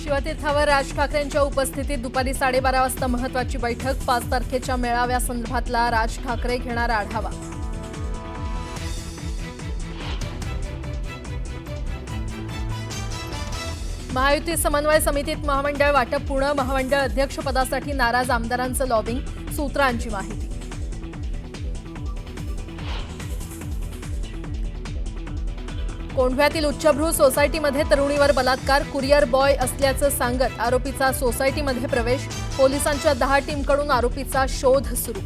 शिवतीर्थावर राज ठाकरेंच्या उपस्थितीत दुपारी 12:30 वाजता महत्त्वाची बैठक। 5 तारखेच्या मेळाव्यासंदर्भातला राज ठाकरे घेणार आढावा। महायुती समन्वय समितीत महामंडळ वाटप पूर्ण। महामंडळ अध्यक्षपदासाठी नाराज आमदारांचं लॉबिंग। सूत्रांची माहिती। कोंढव्यातील उच्चभ्रू सोसायटीमध्ये तरुणीवर बलात्कार। कुरिअर बॉय असल्याचं सांगत आरोपीचा सोसायटीमध्ये प्रवेश। पोलिसांच्या 10 टीमकडून आरोपीचा शोध सुरू।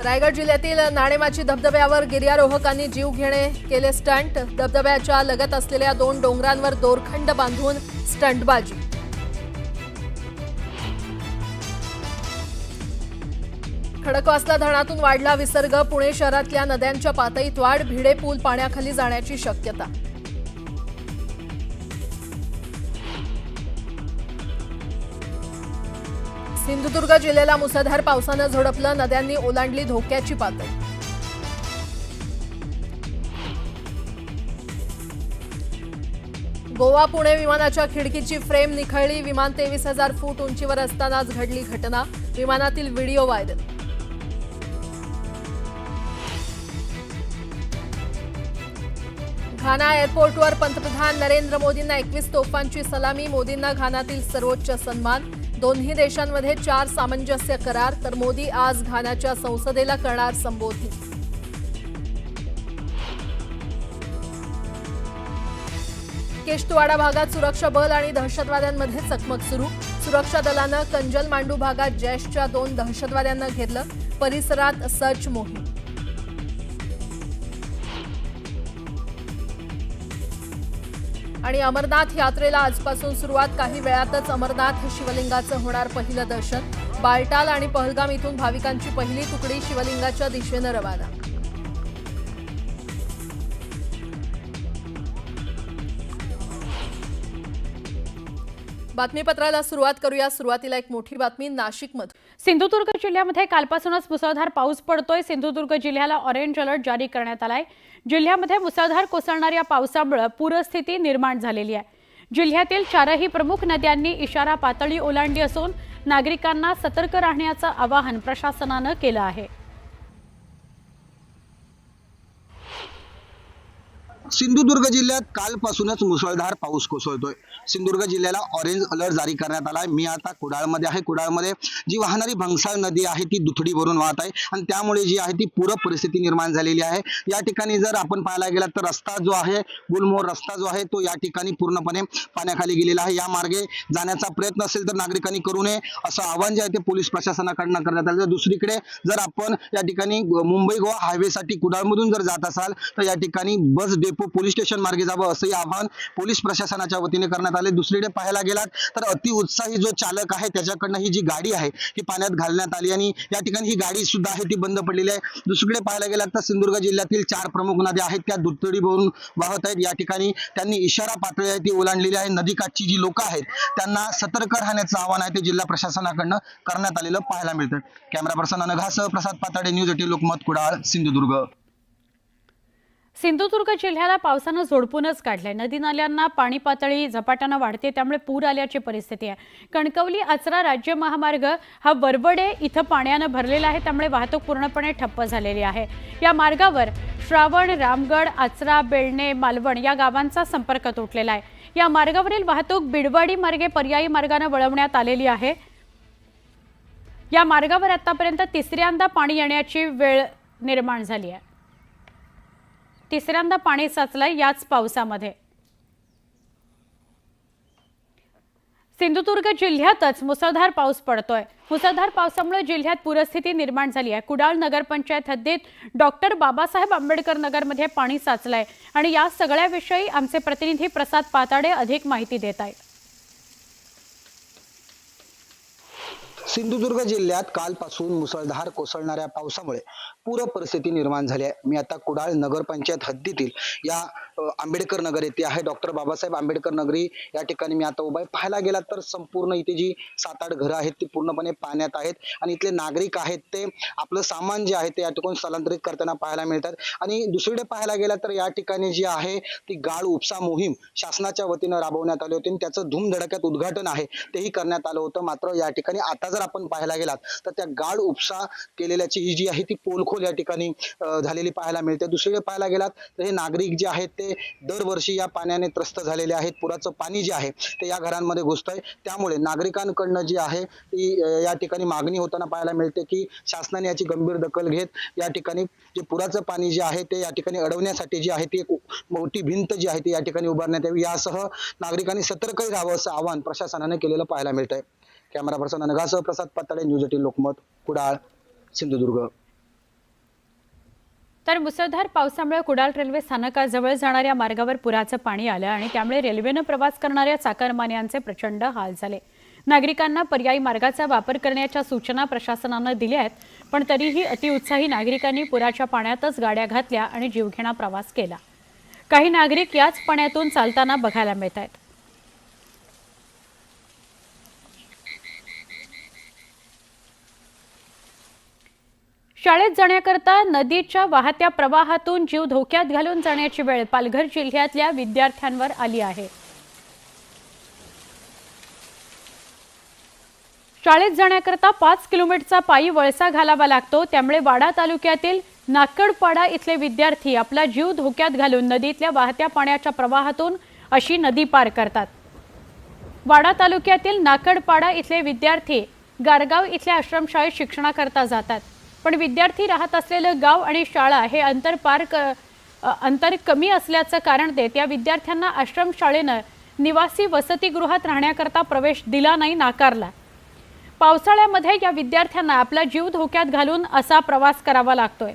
रायगड जिल्ह्यातील नाणेमाची धबधब्यावर गिर्यारोहकांनी जीव घेणे केले स्टंट। धबधब्याच्या लगत असलेल्या 2 डोंगरांवर दोरखंड बांधून स्टंटबाजी। खडकवासला धरणातून वाढला विसर्ग। पुणे शहरातल्या नद्यांच्या पातळीत वाढ। भिडे पूल पाण्याखाली जाण्याची शक्यता। सिंधुदुर्ग जिल्ह्याला मुसळधार पावसानं झोडपलं। नद्यांनी ओलांडली धोक्याची पातळी। गोवा पुणे विमानाच्या खिडकीची फ्रेम निखळली। विमान 23,000 फूट उंचीवर असतानाच घडली घटना। विमानातील व्हिडिओ व्हायरल। घाना एअरपोर्टवर पंतप्रधान नरेंद्र मोदींना 21 तोफांची सलामी। मोदींना घानातील सर्वोच्च सन्मान। दोन्ही देशांमध्ये 4 सामंजस्य करार। तर मोदी आज घानाच्या संसदेला करणार संबोधित। किश्तवाडा भागात सुरक्षा बल आणि दहशतवाद्यांमध्ये चकमक सुरू। सुरक्षा दलानं कंजल मांडू भागात जैशच्या 2 दहशतवाद्यांना घेरलं। परिसरात सर्च मोहीम। आणि अमरनाथ यात्रेला आजपासून सुरुवात। काही वेळातच अमरनाथ शिवलिंगाचं होणार पहिलं दर्शन। बालटाल आणि पहलगाम इथून भाविकांची पहिली तुकडी शिवलिंगाच्या दिशेनं रवाना। बातमीपत्राला सुरुवात करूया। सुरुवातीला एक मोठी बातमी नाशिकमध्ये। सिंधुदुर्ग जिल्ह्यामध्ये कालपासूनच मुसळधार पाऊस पडतोय। सिंधुदुर्ग जिल्ह्याला ऑरेंज अलर्ट जारी करण्यात आलाय। जिल्ह्यामध्ये मुसळधार कोसळणाऱ्या पावसामुळे पूरस्थिती निर्माण झालेली आहे। जिल्ह्यातील 4ही प्रमुख नद्यांनी इशारा पातळी ओलांडली असून नागरिकांना सतर्क राहण्याचं आवाहन प्रशासनानं केलं आहे। सिंधुदुर्ग जिल्ह्यात कालपासूनच मुसळधार पाऊस कोसळतोय। सिंधुदुर्ग जिल्ह्याला ऑरेंज अलर्ट जारी करण्यात आलाय। मी आता कुडाळमध्ये आहे। कुडाळमध्ये जी वाहणारी भंगसाळ नदी आहे ती दुथडी भरून वाहत आहे आणि त्यामुळे जी आहे ती पूर परिस्थिती निर्माण झालेली आहे। या ठिकाणी जर आपण पाहायला गेला तर रस्ता जो आहे गुलमोहर रस्ता जो आहे तो या ठिकाणी पूर्णपणे पाण्याखाली गेलेला आहे। या मार्गे जाण्याचा प्रयत्न असेल तर नागरिकांनी करू नये असं आवाहन जे आहे ते पोलीस प्रशासनाकडून करण्यात आलं। दुसरीकडे जर आपण या ठिकाणी मुंबई गोवा हायवेसाठी कुडाळमधून जर जात असाल तर या ठिकाणी बस डेपो पोलीस स्टेशन मार्गे जावं असंही आवाहन पोलीस प्रशासनाच्या वतीने करण्यात आले। दुसरीकडे पाहायला गेलात तर अतिउत्साही जो चालक आहे त्याच्याकडनं ही जी गाडी आहे ती पाण्यात घालण्यात आली आणि या ठिकाणी ही गाडी सुद्धा आहे ती बंद पडलेली आहे। दुसरीकडे पाहायला गेलात तर सिंधुदुर्ग जिल्ह्यातील 4 प्रमुख नद्या आहेत त्या दुथडी भरून वाहत आहेत। या ठिकाणी त्यांनी इशारा पातळी आहे ती ओलांडलेली आहे। नदीकाठची जी लोक आहेत त्यांना सतर्क राहण्याचं आवाहन आहे ते जिल्हा प्रशासनाकडनं करण्यात आलेलं पाहायला मिळतं। कॅमेरा पर्सन अनघासह प्रसाद पाताडे, न्यूज 18 लोकमत, कुडाळ, सिंधुदुर्ग। सिंधुदुर्ग जिल्ह्याला पावसानं झोडपूनच काढलंय। नदी नाल्यांना पाणी पातळी झपाट्यानं वाढते त्यामुळे पूर आल्याची परिस्थिती आहे। कणकवली आचरा राज्य महामार्ग हा वरवडे इथं पाण्यानं भरलेला आहे त्यामुळे वाहतूक पूर्णपणे ठप्प झालेली आहे। या मार्गावर श्रावण, रामगड, आचरा, बेळणे, मालवण या गावांचा संपर्क तुटलेला आहे। या मार्गावरील वाहतूक बिडवाडी मार्गे पर्यायी मार्गाने वळवण्यात आलेली आहे। या मार्गावर आतापर्यंत 3ऱ्यांदा पाणी येण्याची वेळ निर्माण झाली आहे। 3ऱ्यांदा पाणी साचलंय याच पावसामध्ये। सिंधुदुर्ग जिल्ह्यातच मुसळधार पाऊस पडतोय। मुसळधार पावसामुळे जिल्ह्यात पूरस्थिती निर्माण झाली आहे। कुडाळ नगरपंचायत हद्दीत डॉक्टर बाबासाहेब आंबेडकर नगरमध्ये पाणी साचलंय आणि या सगळ्याविषयी आमचे प्रतिनिधी प्रसाद पाताडे अधिक माहिती देत आहेत। सिंधुदुर्ग जिल्ह्यात कालपासून मुसळधार कोसळणाऱ्या पावसामुळे पूर परिस्थिती निर्माण झाली आहे. मी आता कुडाळ नगरपंचायत हद्दीतील या आंबेडकर नगर येथे आहे. डॉक्टर बाबासाहेब आंबेडकर नगरी या ठिकाणी मी आता उभा आहे. पाहायला गेलात तर संपूर्ण इथे जी 7-8 घरं आहेत ती पूर्णपणे पाण्यात आहेत आणि इथले नागरिक आहेत ते आपलं सामान जे आहे ते या ठिकाणी स्थलांतरित करताना पाहायला मिळतात. आणि दुसरीकडे पाहायला गेला तर या ठिकाणी जी आहे ती गाळ उपसा मोहीम शासनाच्या वतीनं राबवण्यात आली होती आणि त्याचं धूमधडक्यात उद्घाटन आहे तेही करण्यात आलं होतं. मात्र या ठिकाणी आता जर आपण पाहायला गेलात तर त्या गाळ उपसा केलेल्याची ही जी आहे ती पोलखोल या ठिकाणी झालेली पाहायला मिळते. दुसरीकडे पाहायला गेलात तर हे नागरिक जे आहेत ते दरवर्षी या पाण्याने त्रस्त झालेले आहेत. पुराचं पाणी जे आहे ते या घरांमध्ये घुसतंय. त्यामुळे नागरिकांकडनं जी आहे ती या ठिकाणी मागणी होताना पाहायला मिळते की शासनाने याची गंभीर दखल घेत या ठिकाणी जे पुराचं पाणी जे आहे ते या ठिकाणी अडवण्यासाठी जी आहे ती एक मोठी भिंत जी आहे ती या ठिकाणी उभारण्यात यावी, यासह नागरिकांनी सतर्कही राहावं असं आवाहन प्रशासनाने केलेलं पाहायला मिळत आहे. कॅमेरा पर्सन अनघासह प्रसाद पाताळे, न्यूज 18 लोकमत, कुडाळ, सिंधुदुर्ग. तर मुसळधार पावसामुळे कुडाळ रेल्वे स्थानकाजवळ जाणाऱ्या मार्गावर पुराचं पाणी आलं आणि त्यामुळे रेल्वेनं प्रवास करणाऱ्या चाकरमान्यांचे प्रचंड हाल झाले. नागरिकांना पर्यायी मार्गाचा वापर करण्याच्या सूचना प्रशासनानं दिल्या आहेत, पण तरीही अतिउत्साही नागरिकांनी पुराच्या पाण्यातच गाड्या घातल्या आणि जीवघेणा प्रवास केला. काही नागरिक याच पाण्यातून चालताना बघायला मिळत आहेत. शाळेत जाण्याकरता नदीच्या वाहत्या प्रवाहातून जीव धोक्यात घालून जाण्याची वेळ पालघर जिल्ह्यातल्या विद्यार्थ्यांवर आली आहे. शाळेत जाण्याकरता 5 किलोमीटरचा पायी वळसा घालावा लागतो. त्यामुळे वाडा तालुक्यातील नाकडपाडा इथले विद्यार्थी आपला जीव धोक्यात घालून नदीतल्या वाहत्या पाण्याच्या प्रवाहातून अशी नदी पार करतात. वाडा तालुक्यातील नाकडपाडा इथले विद्यार्थी गारगाव इथल्या आश्रमशाळेत शिक्षणाकरता जातात. पण विद्यार्थी राहत असलेलं गाव आणि शाळा हे अंतर कमी असल्याचं कारण देत या विद्यार्थ्यांना आश्रमशाळेनं निवासी वसतिगृहात राहण्याकरता प्रवेश दिला नाही, नाकारला. पावसाळ्यामध्ये या विद्यार्थ्यांना आपला जीव धोक्यात घालून असा प्रवास करावा लागतोय.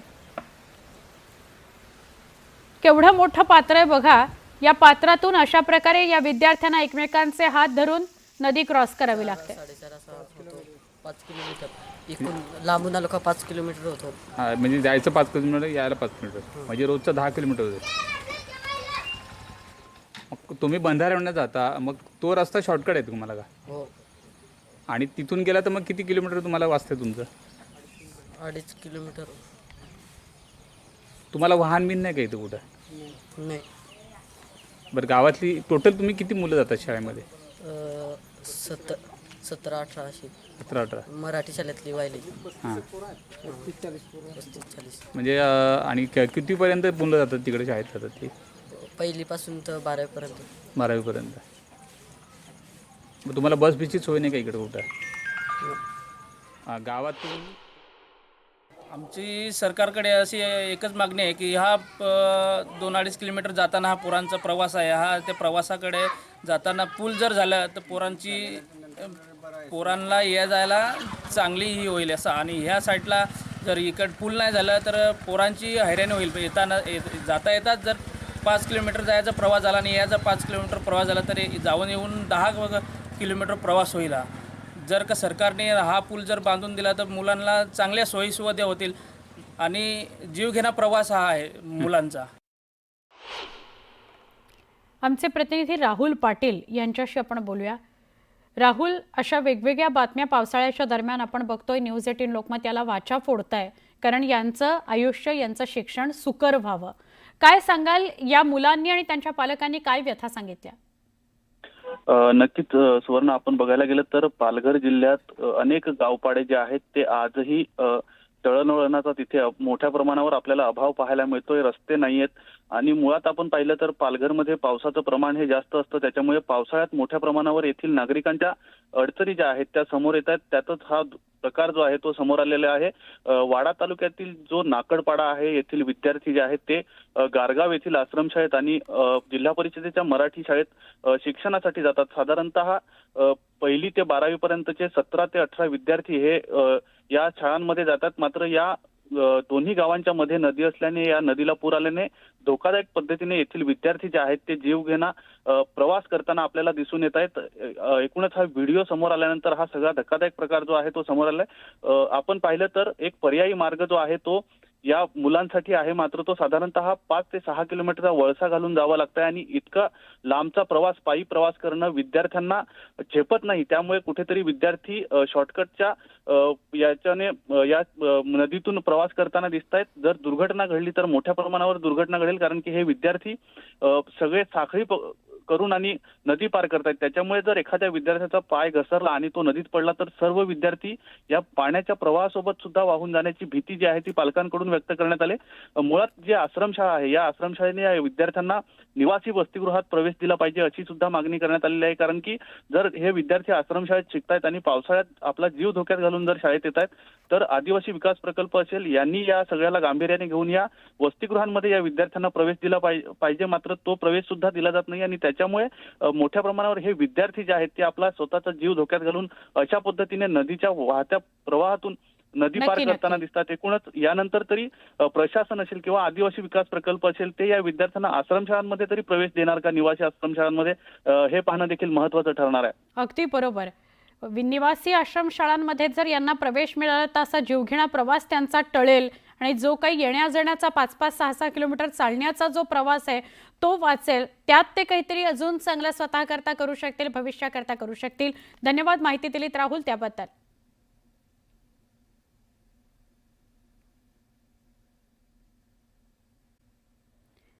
केवढं मोठं पात्र आहे बघा. या पात्रातून अशा प्रकारे या विद्यार्थ्यांना एकमेकांचे हात धरून नदी क्रॉस करावी लागते. 5 किलोमीटर इकडून लांबून आलो का 5 किलोमीटर होतो. हा, म्हणजे जायचं 5 किलोमीटर, यायला 5 किलोमीटर, म्हणजे रोजचं 10 किलोमीटर होते. मग तुम्ही बंधाऱ्यावरनं जाता, मग तो रस्ता शॉर्टकट आहे तुम्हाला का? हो. आणि तिथून गेला तर मग किती किलोमीटर तुम्हाला वाचते तुमचं? 2.5 किलोमीटर. तुम्हाला वाहन बिन नाही का इथं कुठं? नाही. बरं, गावातली टोटल तुम्ही किती मुलं जातात शाळेमध्ये? 17-18 अशी. 17-18. मराठी शाळेतली वाहिली. हां, 35-40. म्हणजे आणि कितीपर्यंत मुलं जातात तिकडे शाळेत जातात ती? पहिलीपासून तर 12वीपर्यंत. 12वीपर्यंत. मग तुम्हाला बस बीची सोय नाही का इकडे कुठं? गावातून आमची सरकारकडे अशी एकच मागणी आहे की हा 2-2.5 किलोमीटर जाताना हा पोरांचा प्रवास आहे. हा त्या प्रवासाकडे जाताना पूल जर झाला तर पोरांना या जायला चांगली ही होईल असं. आणि ह्या साईडला जर इकडं पूल नाही झालं तर पोरांची हैराणी होईल. जाता येतात जर 5 किलोमीटर जायचा प्रवास झाला आणि याचा 5 किलोमीटर प्रवास झाला तर जाऊन येऊन 10 किलोमीटर प्रवास होईल. जर का सरकारने हा पूल जर बांधून दिला तर मुलांना चांगल्या सोयीसुविधा होतील आणि जीवघेणा प्रवास हा आहे मुलांचा. आमचे प्रतिनिधी राहुल पाटील यांच्याशी आपण बोलूया. राहुल, अशा वेगवेगळ्या बातम्या पावसाळ्याच्या दरम्यान आपण बघतोय. न्यूज 18 लोकमत याला वाचा फोडताय, कारण यांचं आयुष्य, यांचं शिक्षण सुकर व्हावं. काय सांगाल, या मुलांनी आणि त्यांच्या पालकांनी काय व्यथा सांगितल्या? नक्कीच सुवर्ण, आपण बघायला गेलं तर पालघर जिल्ह्यात अनेक गावपाडे जे आहेत ते आजही दळणवळणाचा तिथे मोठ्या प्रमाणावर आपल्याला अभाव पाहायला मिळतोय. रस्ते नाहीयेत आणि मुळात आपण पाहिलं तर पालघरमध्ये पावसाचं प्रमाण हे जास्त असतं. त्याच्यामुळे पावसाळ्यात मोठ्या प्रमाणावर येथील नागरिकांच्या अडचणी ज्या आहेत त्या समोर येत आहेत. त्यातच हा प्रकार जो आहे तो समोर आलेला आहे. वाडा तालुक्यातील जो नाकडपाडा आहे, येथील विद्यार्थी जे आहेत ते गारगाव येथील आश्रमशाळेत आणि जिल्हा परिषदेच्या मराठी शाळेत शिक्षणासाठी जातात. साधारणतः 1ली ते 12वी पर्यंतचे 17 ते 18 विद्यार्थी हे या शाळांमध्ये जातात. मात्र या दोन्ही गावांच्या मध्ये नदी असल्याने या नदीला पूर आल्याने धोकादायक पद्धतीने येथील विद्यार्थी जे आहेत ते जीवघेणा प्रवास करताना आपल्याला दिसून येत आहेत. एकूणच हा व्हिडिओ समोर आल्यानंतर हा सगळा धक्कादायक प्रकार जो आहे तो समोर आलाय. आपण पाहिलं तर एक पर्यायी मार्ग जो आहे तो या मुलांसाठी आहे, मात्र तो साधारणतः 5 ते 6 किलोमीटरचा वळसा घालून जावा लागतंय आणि इतका लांबचा प्रवास, पायी प्रवास करणं विद्यार्थ्यांना झेपत नाही. त्यामुळे कुठेतरी विद्यार्थी शॉर्टकटच्या याच्याने या नदीतून प्रवास करताना दिसत आहेत. जर दुर्घटना घडली तर मोठ्या प्रमाणावर दुर्घटना घडेल, कारण की हे विद्यार्थी सगळे साखळी करून आणि नदी पार करतायत. त्याच्यामुळे जर एखाद्या विद्यार्थ्याचा पाय घसरला आणि तो नदीत पडला तर सर्व विद्यार्थी या पाण्याच्या प्रवाहासोबत सुद्धा वाहून जाण्याची भीती जी आहे ती पालकांकडून व्यक्त करण्यात आली. मुळात जी आश्रमशाळा आहे या आश्रमशाळेने या विद्यार्थ्यांना निवासी वसतिगृहात प्रवेश दिला पाहिजे अशी सुद्धा मागणी करण्यात आलेली आहे. कारण की जर हे विद्यार्थी आश्रमशाळेत शिकतायत आणि पावसाळ्यात आपला जीव धोक्यात घालून जर शाळेत येत आहेत तर आदिवासी विकास प्रकल्प असेल यांनी या सगळ्याला गांभीर्याने घेऊन या वसतिगृहांमध्ये या विद्यार्थ्यांना प्रवेश दिला पाहिजे. मात्र तो प्रवेश सुद्धा दिला जात नाही आणि त्याच्यामुळे मोठ्या प्रमाणावर हे विद्यार्थी जे आहेत ते आपला स्वतःचा जीव धोक्यात घालून अशा पद्धतीने नदीच्या वाहत्या प्रवाहातून नदी पार नक्की, करताना दिसतात. एकूणच यानंतर तरी प्रशासन असेल किंवा आदिवासी विकास प्रकल्प असेल ते या विद्यार्थ्यांना आश्रमशाळांमध्ये तरी प्रवेश देणार का, निवासी आश्रमशाळांमध्ये, हे पाहणं देखील महत्त्वाचं ठरणार आहे. अगदी बरोबर. निवासी आश्रमशाळांमध्ये जर यांना प्रवेश मिळाला तर असा जीवघेणा प्रवास त्यांचा टळेल आणि जो काही येण्या जाण्याचा 5-5, 6-6 किलोमीटर चालण्याचा जो प्रवास आहे तो वाचेल. त्यात ते काहीतरी अजून चांगलं स्वतः करता करू शकतील, भविष्याकरता करू शकतील. धन्यवाद माहिती दिलीत राहुल त्याबद्दल.